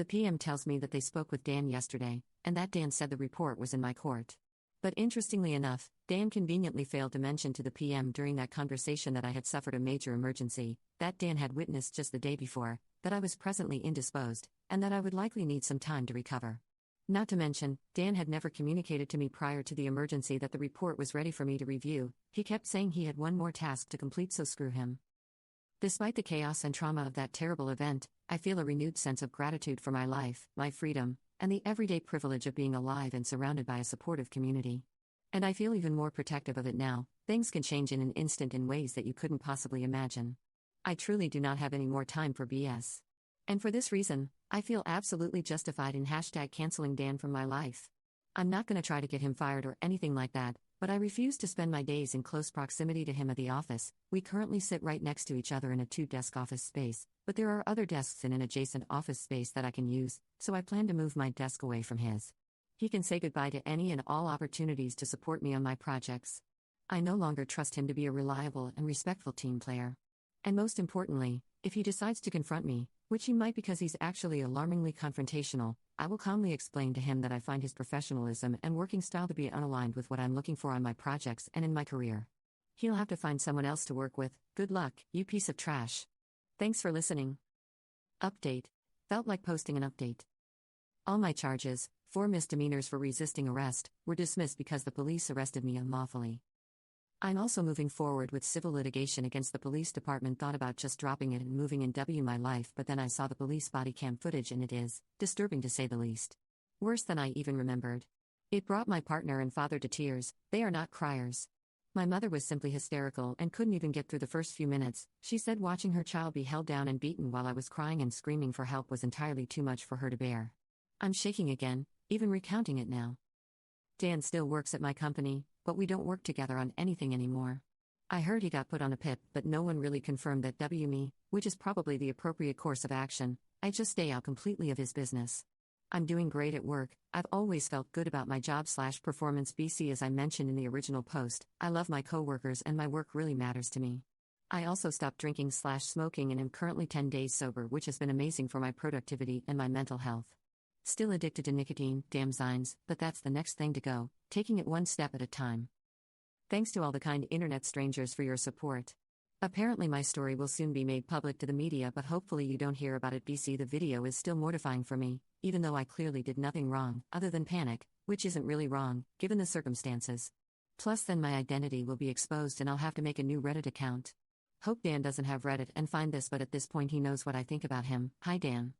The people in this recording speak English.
The PM tells me that they spoke with Dan yesterday, and that Dan said the report was in my court. But interestingly enough, Dan conveniently failed to mention to the PM during that conversation that I had suffered a major emergency, that Dan had witnessed just the day before, that I was presently indisposed, and that I would likely need some time to recover. Not to mention, Dan had never communicated to me prior to the emergency that the report was ready for me to review. He kept saying he had one more task to complete, so screw him. Despite the chaos and trauma of that terrible event, I feel a renewed sense of gratitude for my life, my freedom, and the everyday privilege of being alive and surrounded by a supportive community. And I feel even more protective of it now. Things can change in an instant in ways that you couldn't possibly imagine. I truly do not have any more time for BS. And for this reason, I feel absolutely justified in #canceling Dan from my life. I'm not going to try to get him fired or anything like that, but I refuse to spend my days in close proximity to him at the office. We currently sit right next to each other in a 2-desk office space, but there are other desks in an adjacent office space that I can use, so I plan to move my desk away from his. He can say goodbye to any and all opportunities to support me on my projects. I no longer trust him to be a reliable and respectful team player. And most importantly, if he decides to confront me, which he might because he's actually alarmingly confrontational, I will calmly explain to him that I find his professionalism and working style to be unaligned with what I'm looking for on my projects and in my career. He'll have to find someone else to work with. Good luck, you piece of trash. Thanks for listening. Update. Felt like posting an update. All my charges, 4 misdemeanors for resisting arrest, were dismissed because the police arrested me unlawfully. I'm also moving forward with civil litigation against the police department. Thought about just dropping it and moving in my life, but then I saw the police body cam footage and it is disturbing to say the least. Worse than I even remembered. It brought my partner and father to tears. They are not criers. My mother was simply hysterical and couldn't even get through the first few minutes. She said watching her child be held down and beaten while I was crying and screaming for help was entirely too much for her to bear. I'm shaking again, even recounting it now. Dan still works at my company, but we don't work together on anything anymore. I heard he got put on a PIP, but no one really confirmed that me, which is probably the appropriate course of action. I just stay out completely of his business. I'm doing great at work. I've always felt good about my job/performance BC. As I mentioned in the original post, I love my coworkers and my work really matters to me. I also stopped drinking/smoking and am currently 10 days sober, which has been amazing for my productivity and my mental health. Still addicted to nicotine, damn signs, but that's the next thing to go, taking it one step at a time. Thanks to all the kind internet strangers for your support. Apparently my story will soon be made public to the media, but hopefully you don't hear about it. BC. The video is still mortifying for me, even though I clearly did nothing wrong, other than panic, which isn't really wrong, given the circumstances. Plus then my identity will be exposed and I'll have to make a new Reddit account. Hope Dan doesn't have Reddit and find this, but at this point he knows what I think about him. Hi Dan.